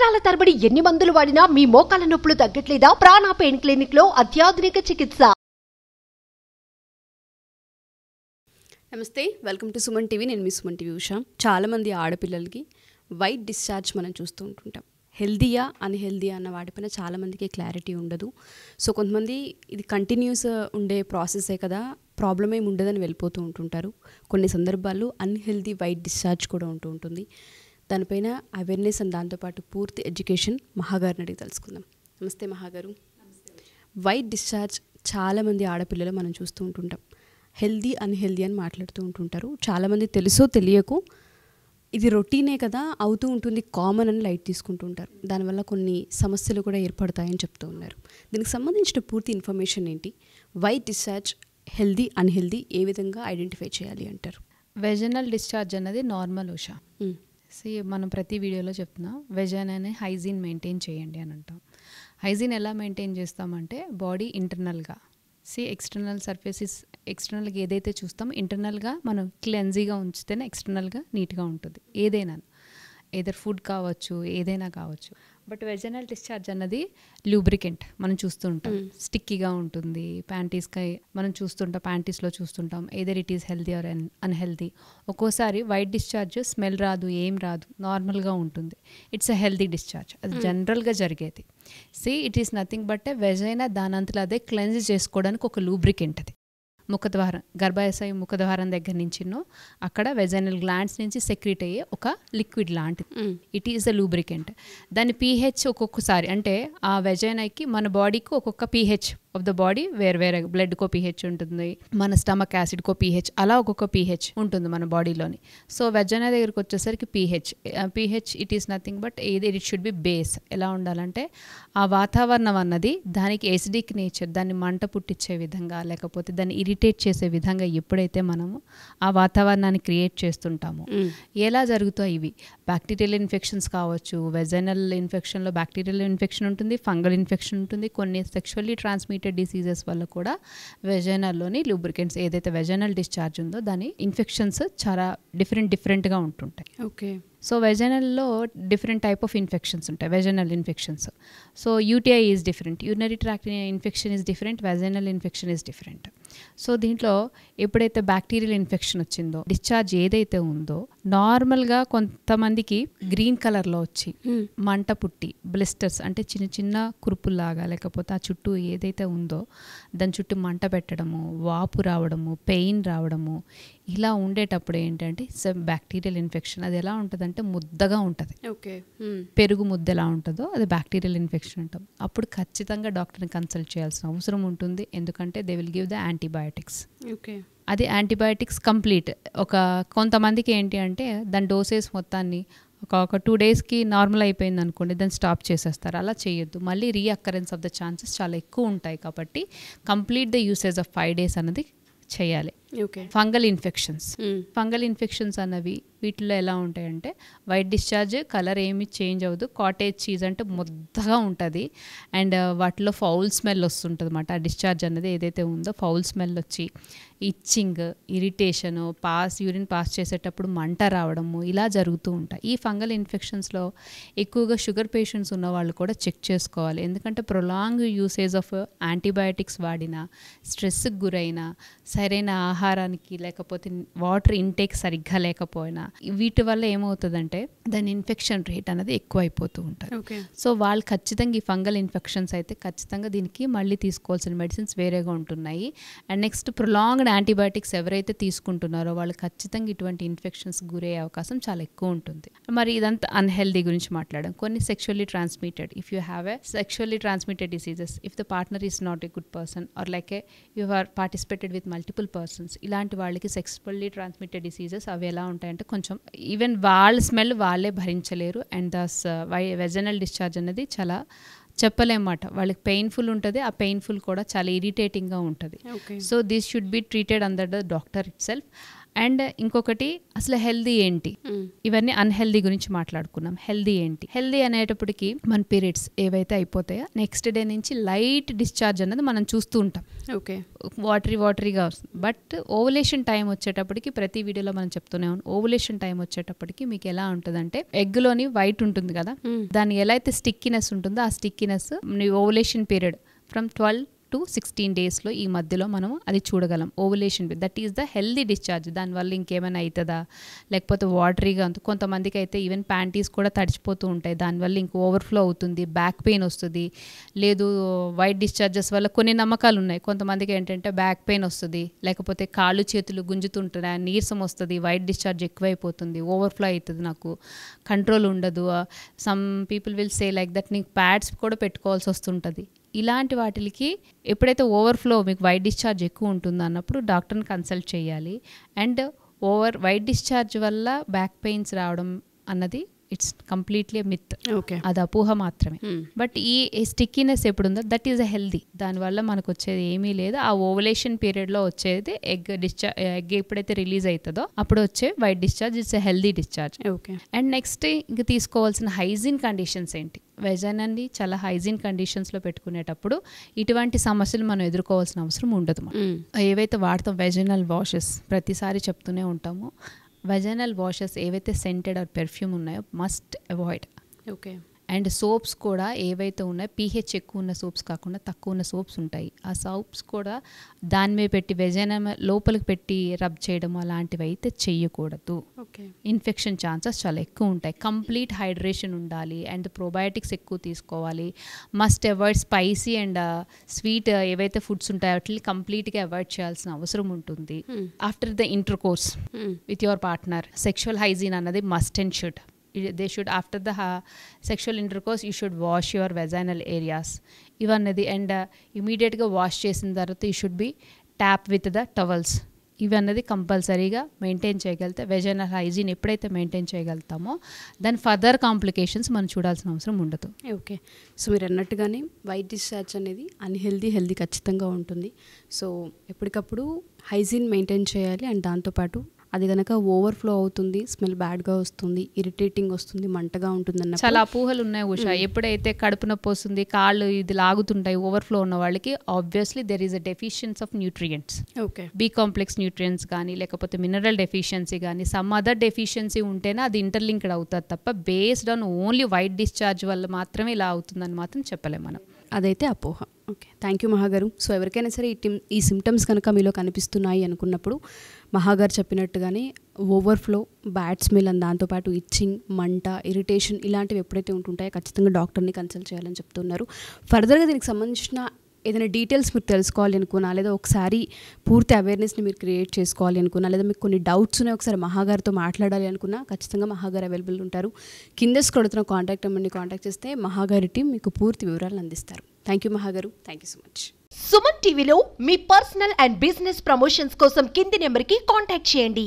సంవత్సరాల తరబడి ఎన్ని మందులు వాడినా మీ మోకాల నొప్పులు తగ్గట్లేదా? ప్రాణ పెయిన్ క్లినిక్ లో అత్యాధునిక చికిత్స. నమస్తే, వెల్కమ్ టు సుమన్ టీవీ. నేను మీ సుమన్ టీవీ ఉషా. చాలామంది ఆడపిల్లలకి వైట్ డిశ్చార్జ్ మనం చూస్తూ ఉంటుంటాం. హెల్దీయా అన్హెల్దీయా అన్న వాటిపైన చాలామందికి క్లారిటీ ఉండదు. సో కొంతమంది ఇది కంటిన్యూస్ ఉండే ప్రాసెసే కదా, ప్రాబ్లం ఏమి ఉండదని వెళ్ళిపోతూ ఉంటుంటారు. కొన్ని సందర్భాల్లో అన్హెల్దీ వైట్ డిశ్చార్జ్ కూడా ఉంటుంది. దానిపైన అవేర్నెస్ అండ్ దాంతోపాటు పూర్తి ఎడ్యుకేషన్ మహాగారిని అడిగి తెలుసుకుందాం. నమస్తే మహాగారు. వైట్ డిశ్చార్జ్ చాలామంది ఆడపిల్లలు మనం చూస్తూ ఉంటుంటాం. హెల్దీ అన్హెల్దీ అని మాట్లాడుతూ ఉంటుంటారు. చాలామంది తెలుసో తెలియకు ఇది రొటీనే కదా, అవుతూ ఉంటుంది, కామన్ అని లైట్ తీసుకుంటూ ఉంటారు. దానివల్ల కొన్ని సమస్యలు కూడా ఏర్పడతాయని చెప్తూ ఉన్నారు. దీనికి సంబంధించిన పూర్తి ఇన్ఫర్మేషన్ ఏంటి? వైట్ డిశ్చార్జ్ హెల్దీ అన్హెల్దీ ఏ విధంగా ఐడెంటిఫై చేయాలి అంటారు? వెజనల్ డిశ్చార్జ్ అన్నది నార్మల్ ఉషా. మనం ప్రతి వీడియోలో చెప్తున్నాం వెజైనాని హైజీన్ మెయింటైన్ చేయండి అని అంటాం. హైజీన్ ఎలా మెయింటైన్ చేస్తామంటే బాడీ ఇంటర్నల్గా ఎక్స్టర్నల్ సర్ఫేసెస్ ఎక్స్టర్నల్గా ఏదైతే చూస్తామో ఇంటర్నల్గా మనం క్లెన్జీగా ఉంచితేనే ఎక్స్టర్నల్గా నీట్గా ఉంటుంది. ఏదైనా ఏదర్ ఫుడ్ కావచ్చు, ఏదైనా కావచ్చు. బట్ వెజనల్ డిశ్చార్జ్ అన్నది లూబ్రికెంట్ మనం చూస్తూ ఉంటాం, స్టిక్కీగా ఉంటుంది. ప్యాంటీస్కి మనం చూస్తుంటాం, ప్యాంటీస్లో చూస్తుంటాం. Either it is healthy or unhealthy. ఒక్కోసారి వైట్ డిశ్చార్జ్ స్మెల్ రాదు, ఏం రాదు, నార్మల్గా ఉంటుంది. It's a healthy discharge. అది జనరల్గా జరిగేది. It is nothing but a vagina దానంతలో అదే క్లెన్స్ చేసుకోవడానికి ఒక లూబ్రికెంట్. అది ముఖద్వారం, గర్భాశయ ముఖద్వారం దగ్గర నుంచి అక్కడ వెజైనల్ గ్లాండ్స్ నుంచి సెక్రీట్ అయ్యే ఒక లిక్విడ్ లాంటిది. It is a lubricant. దాని pH ఒక్కొక్కసారి అంటే ఆ వెజైనాకి మన బాడీకి ఒక్కొక్క pH ఆఫ్ ద బాడీ వేరే బ్లడ్కో pH ఉంటుంది, మన స్టమక్ యాసిడ్కో pH, అలా ఒక్కొక్క pH ఉంటుంది మన బాడీలోని. సో వెజైనా దగ్గరికి వచ్చేసరికి pH it is nothing but it should be base. ఎలా ఉండాలంటే ఆ వాతావరణం అన్నది దానికి ఎసిడిక్ నేచర్, దాన్ని మంట పుట్టించే విధంగా లేకపోతే దాన్ని ఇరిటేట్ చేసే విధంగా ఎప్పుడైతే మనము ఆ వాతావరణాన్ని క్రియేట్ చేస్తుంటామో ఎలా జరుగుతాయి ఇవి బ్యాక్టీరియల్ ఇన్ఫెక్షన్స్ కావచ్చు. వెజైనల్ ఇన్ఫెక్షన్లో బ్యాక్టీరియల్ ఇన్ఫెక్షన్ ఉంటుంది, ఫంగల్ ఇన్ఫెక్షన్ ఉంటుంది. కొన్ని సెక్షువల్లీ ట్రాన్స్మిటెడ్ డిసీజెస్ వల్ల కూడా వెజైనల్లోని లూబ్రికెంట్స్ ఏదైతే వెజైనల్ డిశ్చార్జ్ ఉందో దాని ఇన్ఫెక్షన్స్ చాలా డిఫరెంట్గా ఉంటుంటాయి. ఓకే. సో వెజైనల్లో డిఫరెంట్ టైప్ ఆఫ్ ఇన్ఫెక్షన్స్ ఉంటాయి, vaginal infections. So UTI is different, urinary tract infection is different, vaginal infection is different. So దీంట్లో ఎప్పుడైతే బ్యాక్టీరియల్ ఇన్ఫెక్షన్ వచ్చిందో డిశ్చార్జ్ ఏదైతే ఉందో నార్మల్గా కొంతమందికి గ్రీన్ కలర్లో వచ్చి మంట పుట్టి బ్లిస్టర్స్ అంటే చిన్న చిన్న కురుపుల్లాగా లేకపోతే ఆ చుట్టూ ఏదైతే ఉందో దాని చుట్టూ మంట పెట్టడము, వాపు రావడము, పెయిన్ రావడము, ఇలా ఉండేటప్పుడు ఏంటంటే బ్యాక్టీరియల్ ఇన్ఫెక్షన్. అది ఎలా ఉంటుందంటే ముద్దగా ఉంటుంది. ఓకే. పెరుగు ముద్ద ఎలా ఉంటుందో అది బ్యాక్టీరియల్ ఇన్ఫెక్షన్ ఉంటుంది. అప్పుడు ఖచ్చితంగా డాక్టర్ని కన్సల్ట్ చేయాల్సిన అవసరం ఉంటుంది. ఎందుకంటే they will give the antibiotics. Okay. అది యాంటీబయాటిక్స్ కంప్లీట్. కొంతమందికి ఏంటి అంటే దాని డోసేస్ మొత్తాన్ని ఒక 2 డేస్కి నార్మల్ అయిపోయింది అనుకోండి, దాన్ని స్టాప్ చేసేస్తారు. అలా చేయొద్దు. మళ్ళీ రీఅక్కరెన్స్ ఆఫ్ ద ఛాన్సెస్ చాలా ఎక్కువ ఉంటాయి. కాబట్టి complete the usage of 5 days అన్నది చేయాలి. ఓకే. ఫంగల్ ఇన్ఫెక్షన్స్ అన్నవి వీటిలో ఎలా ఉంటాయంటే వైట్ డిశ్చార్జ్ కలర్ ఏమి చేంజ్ అవ్వదు. కాటేజ్ చీజ్ అంటే ముద్దగా ఉంటుంది అండ్ వాటిలో ఫౌల్ స్మెల్ వస్తుంటుంది అన్నమాట. ఆ డిశ్చార్జ్ అన్నది ఏదైతే ఉందో ఫౌల్ స్మెల్ వచ్చి ఇచ్చింగ్, ఇరిటేషను, యూరిన్ పాస్ చేసేటప్పుడు మంట రావడము ఇలా జరుగుతూ ఉంటాయి. ఈ ఫంగల్ ఇన్ఫెక్షన్స్లో ఎక్కువగా షుగర్ పేషెంట్స్ ఉన్న వాళ్ళు కూడా చెక్ చేసుకోవాలి. ఎందుకంటే ప్రొలాంగ్ యూసేజ్ ఆఫ్ యాంటీబయాటిక్స్ వాడినా, స్ట్రెస్కి గురైనా, సరైన ఆహారానికి లేకపోతే వాటర్ ఇంటేక్ సరిగ్గా లేకపోయినా వీటి వల్ల ఏమవుతుందంటే దాని ఇన్ఫెక్షన్ రేట్ అనేది ఎక్కువ అయిపోతూ ఉంటారు. సో వాళ్ళు ఖచ్చితంగా ఈ ఫంగల్ ఇన్ఫెక్షన్స్ అయితే ఖచ్చితంగా దీనికి మళ్ళీ తీసుకోవాల్సిన మెడిసిన్స్ వేరేగా ఉంటున్నాయి. అండ్ నెక్స్ట్ ప్రొలాంగ్డ్ యాంటీబయాటిక్స్ ఎవరైతే తీసుకుంటున్నారో వాళ్ళు ఖచ్చితంగా ఇటువంటి ఇన్ఫెక్షన్స్ గురయ్యే అవకాశం చాలా ఎక్కువ ఉంటుంది. మరి ఇదంతా అన్హెల్దీ గురించి మాట్లాడడం. కొన్ని sexually transmitted, if you have a sexually transmitted diseases, if the partner is not a good person or like you are participated with multiple persons, ఇలాంటి వాళ్ళకి సెక్షువల్లీ ట్రాన్స్మిటెడ్ డిసీజెస్ అవి ఎలా ఉంటాయంటే కొంచెం ఈవెన్ వాళ్ళ స్మెల్ వాళ్ళే భరించలేరు. అండ్ వెజనల్ డిశ్చార్జ్ అనేది చాలా చెప్పలేమాట, వాళ్ళకి పెయిన్ఫుల్ ఉంటుంది. ఆ పెయిన్ఫుల్ కూడా చాలా ఇరిటేటింగ్గా ఉంటుంది. So this should be treated under the doctor it self. And ఇంకొకటి అసలు హెల్దీ ఏంటి, ఇవన్నీ అన్హెల్దీ గురించి మాట్లాడుకున్నాం. హెల్దీ ఏంటి, హెల్దీ అనేటప్పటికి మన పీరియడ్స్ ఏవైతే అయిపోతాయో నెక్స్ట్ డే నుంచి లైట్ డిశ్చార్జ్ అనేది మనం చూస్తూ ఉంటాం. ఓకే, వాటరీగా వస్తుంది. బట్ ఓవులేషన్ టైం వచ్చేటప్పటికి ప్రతి వీడియోలో మనం చెప్తూనే ఉన్నాం, ఓవులేషన్ టైం వచ్చేటప్పటికి మీకు ఎలా ఉంటుందంటే ఎగ్లోని వైట్ ఉంటుంది కదా, దాని ఎలా అయితే స్టిక్కినెస్ ఉంటుందో ఆ stickiness ovulation period from 12 to 16 డేస్లో ఈ మధ్యలో మనం అది చూడగలం. Ovulation that is the healthy discharge. దానివల్ల ఇంకేమైనా అవుతుందా లేకపోతే వాటరీగా కొంతమందికి అయితే ఈవెన్ ప్యాంటీస్ కూడా తడిచిపోతూ ఉంటాయి, దానివల్ల ఇంక ఓవర్ఫ్లో అవుతుంది, బ్యాక్ పెయిన్ వస్తుంది. లేదు వైట్ డిశ్చార్జెస్ వల్ల కొన్ని నమ్మకాలు ఉన్నాయి, కొంతమందికి ఏంటంటే బ్యాక్ పెయిన్ వస్తుంది, లేకపోతే కాళ్ళు చేతులు గుంజుతుంటాయి, నీరసం వస్తుంది, వైట్ డిశ్చార్జ్ ఎక్కువైపోతుంది, ఓవర్ఫ్లో అవుతుంది, నాకు కంట్రోల్ ఉండదు. Some people will say like that నీకు ప్యాడ్స్ కూడా పెట్టుకోవాల్సి వస్తుంటుంది. ఇలాంటి వాటికి ఎప్పుడైతే ఓవర్ఫ్లో మీకు వైట్ డిశ్చార్జ్ ఎక్కువ ఉంటుందో అన్నప్పుడు డాక్టర్ని కన్సల్ట్ చేయాలి. అండ్ వైట్ డిశ్చార్జ్ వల్ల బ్యాక్ పెయిన్స్ రావడం అన్నది ఇట్స్ కంప్లీట్లీ మిత్, అది అపోహ మాత్రమే. బట్ ఈ స్టిక్కీనెస్ ఎప్పుడుందో దట్ ఈస్ అ హెల్దీ, దానివల్ల మనకు వచ్చేది ఏమీ లేదు. ఆ ఓవులేషన్ పీరియడ్లో వచ్చేది ఎగ్ ఎప్పుడైతే రిలీజ్ అవుతుందో అప్పుడు వచ్చే white discharge, it's a healthy discharge. And next ఇంక తీసుకోవాల్సిన హైజీన్ కండిషన్స్ ఏంటి, వెజైనాన్ని చాలా హైజీన్ కండిషన్స్లో పెట్టుకునేటప్పుడు ఇటువంటి సమస్యలు మనం ఎదుర్కోవాల్సిన అవసరం ఉండదు. ఏవైతే వాడతాం వెజైనల్ వాషెస్ ప్రతిసారి చెప్తూనే ఉంటాము, వెజైనల్ వాషెస్ ఏవైతే సెంటెడ్ ఆర్ పెర్ఫ్యూమ్ ఉన్నాయో must avoid. Okay. And soaps కూడా ఏవైతే ఉన్నాయో పీహెచ్ ఎక్కువ ఉన్న సోప్స్ కాకుండా తక్కువ ఉన్న సోప్స్ ఉంటాయి, ఆ సోప్స్ కూడా దాని మీద పెట్టి వెజైనా లోపలికి పెట్టి రబ్ చేయడం అలాంటివి అయితే చెయ్యకూడదు. ఇన్ఫెక్షన్ ఛాన్సెస్ చాలా ఎక్కువ ఉంటాయి. కంప్లీట్ హైడ్రేషన్ ఉండాలి అండ్ ప్రోబయోటిక్స్ ఎక్కువ తీసుకోవాలి. Must avoid spicy and sweet ఏవైతే ఫుడ్స్ ఉంటాయో వాటిని కంప్లీట్గా అవాయిడ్ చేయాల్సిన అవసరం ఉంటుంది. After the intercourse with your partner sexual hygiene అన్నది must and should. They should, after the sexual intercourse, you should wash your vaginal areas. ఇవన్నది and ఇమీడియట్గా వాష్ చేసిన తర్వాత you should be tap with the towels. ఇవన్నది కంపల్సరీగా maintain చేయగలిగితే vaginal hygiene ఎప్పుడైతే maintain చేయగలుగుతామో దాని ఫర్దర్ కాంప్లికేషన్స్ మనం చూడాల్సిన అవసరం ఉండదు. ఓకే. సో మీరు అన్నట్టుగానే వైట్ డిశ్చార్జ్ అనేది హెల్దీ ఖచ్చితంగా ఉంటుంది. సో ఎప్పటికప్పుడు హైజీన్ మెయింటైన్ చేయాలి. అండ్ దాంతోపాటు అది కనుక ఓవర్ఫ్లో అవుతుంది, స్మెల్ బ్యాడ్గా వస్తుంది, ఇరిటేటింగ్ వస్తుంది, మంటగా ఉంటుంది అన్న చాలా అపోహలు ఉన్నాయి ఉషా. ఎప్పుడైతే కడుపు నొప్పి వస్తుంది, కాళ్ళు ఇది లాగుతుంటాయి ఓవర్ఫ్లో ఉన్న వాళ్ళకి, obviously there is a deficiency of nutrients. Okay. B complex nutrients కానీ లేకపోతే మినరల్ డెఫిషియన్సీ కానీ సమ్ అదర్ డెఫిషియన్సీ ఉంటేనే అది ఇంటర్లింక్డ్ అవుతుంది తప్ప based on only white discharge వల్ల మాత్రమే ఇలా అవుతుందని మాత్రం చెప్పలేం మనం. అదైతే అపోహ. ఓకే, థ్యాంక్ యూ మహాగారు. సో ఎవరికైనా సరే ఈ సిమ్టమ్స్ కనుక మీలో కనిపిస్తున్నాయి అనుకున్నప్పుడు మహాగారు చెప్పినట్టుగానే ఓవర్ఫ్లో, బ్యాడ్ స్మెల్ అండ్ దాంతోపాటు ఇచ్చింగ్, మంట, ఇరిటేషన్ ఇలాంటివి ఎప్పుడైతే ఉంటుంటాయో ఖచ్చితంగా డాక్టర్ని కన్సల్ట్ చేయాలని చెప్తున్నారు. ఫర్దర్గా దీనికి సంబంధించిన ఏదైనా డీటెయిల్స్ మీరు తెలుసుకోవాలి అనుకున్నా, లేదా ఒకసారి పూర్తి అవేర్నెస్ని మీరు క్రియేట్ చేసుకోవాలి అనుకున్నా, లేదా మీకు కొన్ని డౌట్స్ ఉన్నాయి ఒకసారి మహాగారితో మాట్లాడాలి అనుకున్నా ఖచ్చితంగా మహాగారు అవైలబుల్ ఉంటారు. కింద కొడుతున్న కాంటాక్ట్ నెంబర్ని కాంటాక్ట్ చేస్తే మహాగారి టీం మీకు పూర్తి వివరాలు అందిస్తారు. థ్యాంక్ యూ మహాగారు. Thank you so much. Suman టీవీలో మీ పర్సనల్ అండ్ బిజినెస్ ప్రమోషన్స్ కోసం కింది నెంబర్కి కాంటాక్ట్ చేయండి.